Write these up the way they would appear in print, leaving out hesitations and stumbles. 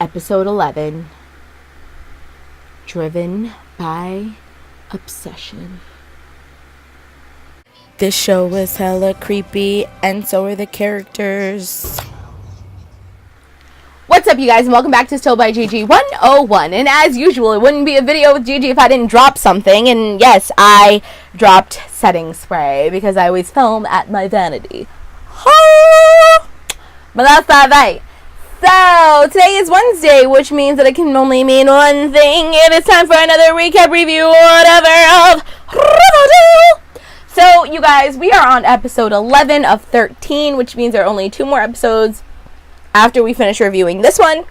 Episode 11, Driven by Obsession. This show was hella creepy, and so are the characters. What's up, you guys, and welcome back to Still by Gigi 101. And as usual, it wouldn't be a video with Gigi if I didn't drop something. And yes, I dropped setting spray because I always film at my vanity. But that's not right. So, today is Wednesday, which means that it can only mean one thing. It is time for another recap, review, or whatever of Riverdale. So, you guys, we are on episode 11 of 13, which means there are only 2 more episodes after we finish reviewing this one.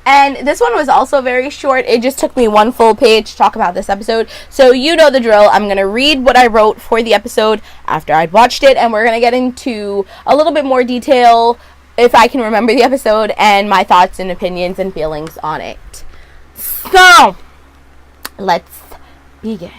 And this one was also very short. It just took me 1 full page to talk about this episode. So, you know the drill. I'm going to read what I wrote for the episode after I'd watched it, and we're going to get into a little bit more detail if I can remember the episode, and my thoughts and opinions and feelings on it. So, let's begin.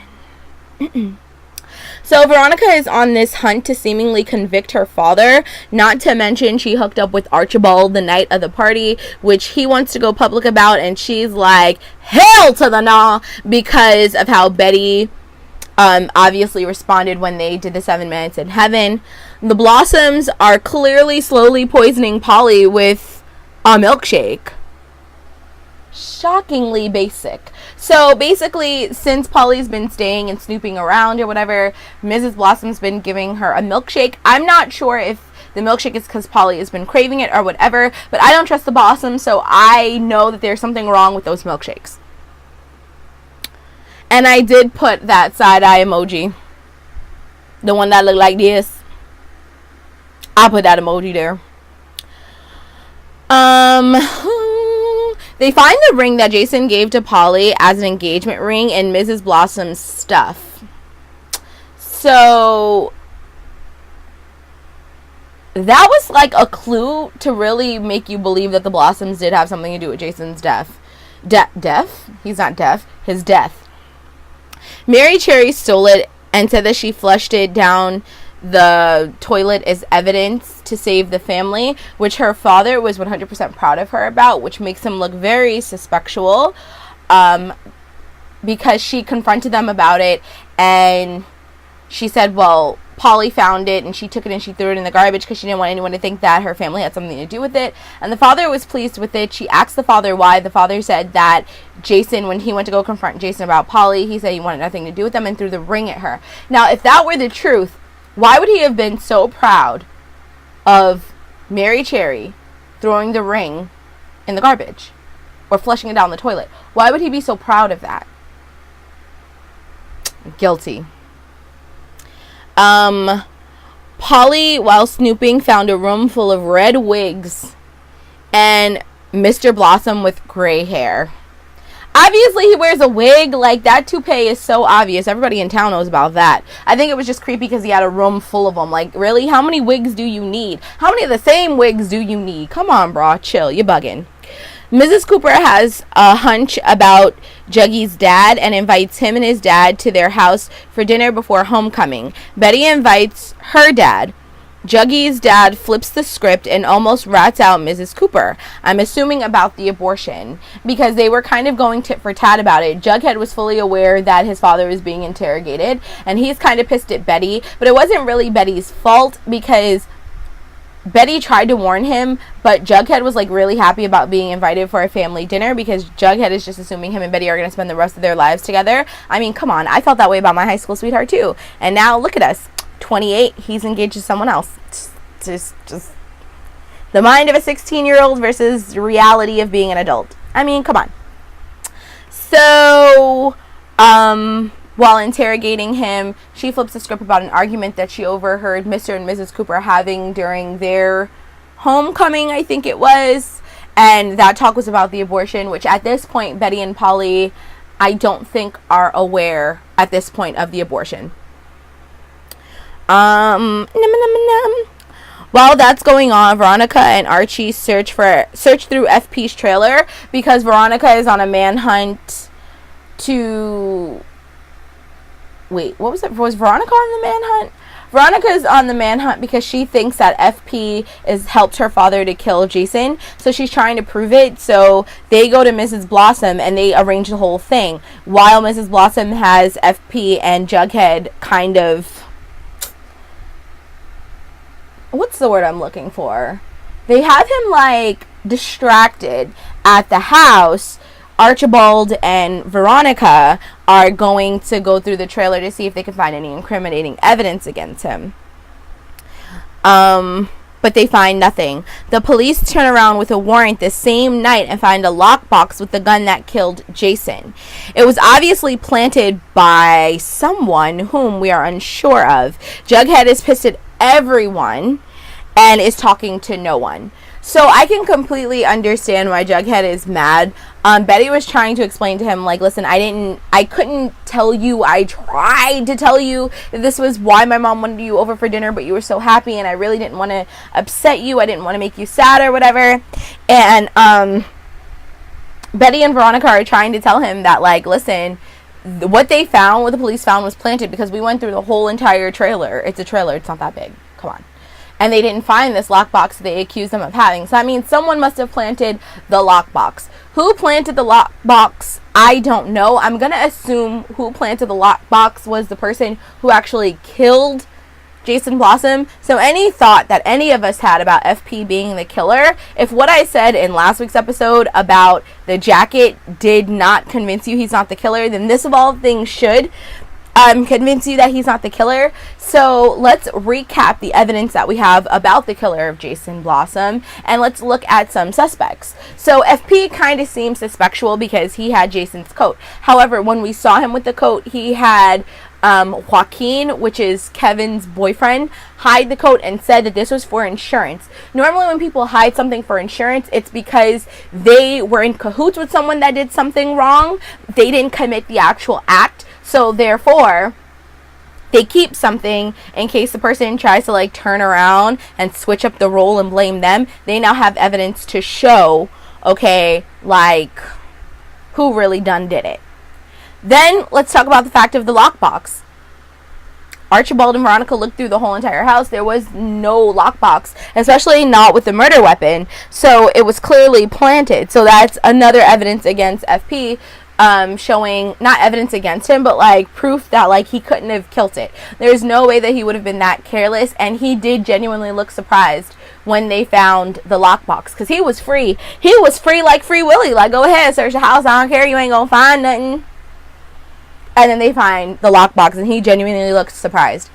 So, Veronica is on this hunt to seemingly convict her father, not to mention she hooked up with Archibald the night of the party, which he wants to go public about, and she's like, hell to the nah, because of how Betty obviously responded when they did the 7 minutes in heaven. The Blossoms are clearly slowly poisoning Polly with a milkshake. Shockingly basic. So basically, since Polly's been staying and snooping around or whatever, Mrs. Blossom's been giving her a milkshake. I'm not sure if the milkshake is because Polly has been craving it or whatever, but I don't trust the Blossoms, so I know that there's something wrong with those milkshakes. And I did put that side-eye emoji. The one that looked like this. I put that emoji there. They find the ring that Jason gave to Polly as an engagement ring in Mrs. Blossom's stuff. So that was like a clue to really make you believe that the Blossoms did have something to do with Jason's death. Death? He's not deaf. His death. Mary Cherry stole it and said that she flushed it down the toilet as evidence to save the family, which her father was 100% proud of her about, which makes him look very suspectual, because she confronted them about it, and she said, well, Polly found it, and she took it and she threw it in the garbage because she didn't want anyone to think that her family had something to do with it. And the father was pleased with it. She asked the father why. The father said that Jason, when he went to go confront Jason about Polly, he said he wanted nothing to do with them and threw the ring at her. Now, if that were the truth, why would he have been so proud of Mary Cherry throwing the ring in the garbage or flushing it down the toilet? Why would he be so proud of that? Guilty. Polly, while snooping, found a room full of red wigs and Mr. Blossom with gray hair. Obviously, he wears a wig. Like, that toupee is so obvious. Everybody in town knows about that. I think it was just creepy because he had a room full of them. Like, really? How many wigs do you need? How many of the same wigs do you need? Come on, brah. Chill. You're bugging. Mrs. Cooper has a hunch about Juggy's dad and invites him and his dad to their house for dinner before homecoming. Betty invites her dad. Juggy's dad flips the script and almost rats out Mrs. Cooper. I'm assuming about the abortion, because they were kind of going tit for tat about it. Jughead was fully aware that his father was being interrogated, and he's kind of pissed at Betty, but it wasn't really Betty's fault because Betty tried to warn him, but Jughead was like really happy about being invited for a family dinner because Jughead is just assuming him and Betty are going to spend the rest of their lives together. I mean, come on. I felt that way about my high school sweetheart too. And now look at us. 28, he's engaged to someone else. Just the mind of a 16-year-old versus the reality of being an adult. I mean, come on. So, while interrogating him, she flips the script about an argument that she overheard Mr. and Mrs. Cooper having during their homecoming, I think it was. And that talk was about the abortion, which at this point, Betty and Polly, I don't think are aware at this point of the abortion. While that's going on, Veronica and Archie search through FP's trailer because Veronica is on a manhunt to... Wait, what was it? Was Veronica on the manhunt? Veronica's on the manhunt because she thinks that FP has helped her father to kill Jason, so she's trying to prove it. So they go to Mrs. Blossom and they arrange the whole thing, while Mrs. Blossom has FP and Jughead kind of, what's the word I'm looking for? They have him like distracted at the house. Archibald and Veronica are going to go through the trailer to see if they can find any incriminating evidence against him. But they find nothing. The police turn around with a warrant the same night and find a lockbox with the gun that killed Jason. It was obviously planted by someone whom we are unsure of. Jughead is pissed at everyone and is talking to no one. So I can completely understand why Jughead is mad. Betty was trying to explain to him, like, listen, I couldn't tell you, I tried to tell you that this was why my mom wanted you over for dinner, but you were so happy, and I really didn't want to upset you, I didn't want to make you sad or whatever. And Betty and Veronica are trying to tell him that, like, listen, what the police found was planted, because we went through the whole entire trailer. It's a trailer, it's not that big, come on. And they didn't find this lockbox they accused them of having. So that means someone must have planted the lockbox. Who planted the lockbox? I don't know. I'm going to assume who planted the lockbox was the person who actually killed Jason Blossom. So any thought that any of us had about FP being the killer, if what I said in last week's episode about the jacket did not convince you he's not the killer, then this of all things should convince you that he's not the killer. So let's recap the evidence that we have about the killer of Jason Blossom, and let's look at some suspects. So FP kind of seems suspectual because he had Jason's coat. However, when we saw him with the coat, he had Joaquin, which is Kevin's boyfriend, hide the coat and said that this was for insurance. Normally when people hide something for insurance, it's because they were in cahoots with someone that did something wrong. They didn't commit the actual act. So therefore, they keep something in case the person tries to like turn around and switch up the role and blame them. They now have evidence to show, okay, like who really done did it. Then let's talk about the fact of the lockbox. Archibald and Veronica looked through the whole entire house. There was no lockbox, especially not with the murder weapon. So it was clearly planted. So that's another evidence against FP. Showing not evidence against him, but like proof that like he couldn't have killed it. There's no way that he would have been that careless, and he did genuinely look surprised when they found the lockbox, because he was free. He was free like Free Willy, like go ahead, search the house, I don't care, you ain't gonna find nothing. And then they find the lockbox, and he genuinely looks surprised.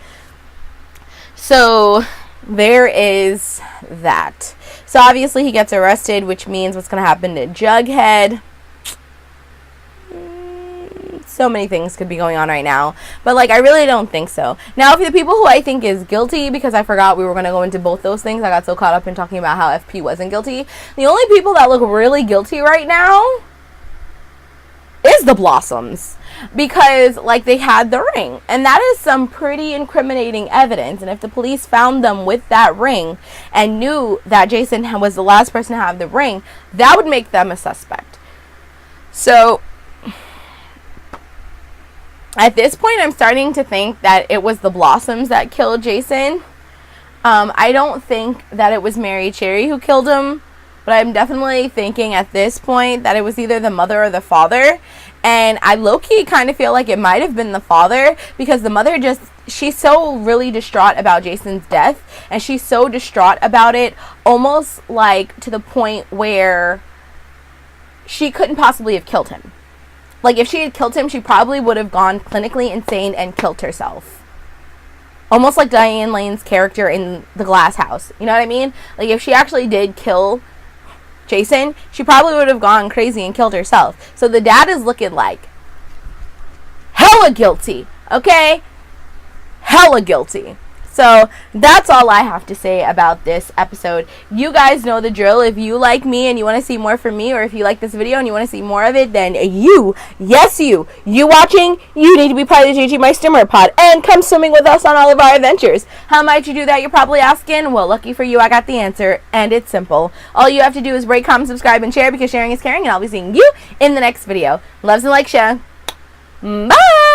So there is that. So obviously he gets arrested, which means what's gonna happen to Jughead. So many things could be going on right now, but like I really don't think so. Now, for the people who I think is guilty, because I forgot we were going to go into both those things, I got so caught up in talking about how FP wasn't guilty. The only people that look really guilty right now is the Blossoms, because like they had the ring, and that is some pretty incriminating evidence. And if the police found them with that ring and knew that Jason was the last person to have the ring, that would make them a suspect. So at this point, I'm starting to think that it was the Blossoms that killed Jason. I don't think that it was Mary Cherry who killed him, but I'm definitely thinking at this point that it was either the mother or the father. And I low-key kind of feel like it might have been the father, because the mother she's so really distraught about Jason's death, and she's so distraught about it almost like to the point where she couldn't possibly have killed him. Like, if she had killed him, she probably would have gone clinically insane and killed herself. Almost like Diane Lane's character in The Glass House. You know what I mean? Like, if she actually did kill Jason, she probably would have gone crazy and killed herself. So the dad is looking like hella guilty. Okay? Hella guilty. So that's all I have to say about this episode. You guys know the drill. If you like me and you want to see more from me, or if you like this video and you want to see more of it, then you watching, you need to be part of the JG My Swimmer Pod and come swimming with us on all of our adventures. How might you do that, you're probably asking? Well, lucky for you, I got the answer, and it's simple. All you have to do is rate, comment, subscribe, and share, because sharing is caring, and I'll be seeing you in the next video. Loves and likes ya. Bye!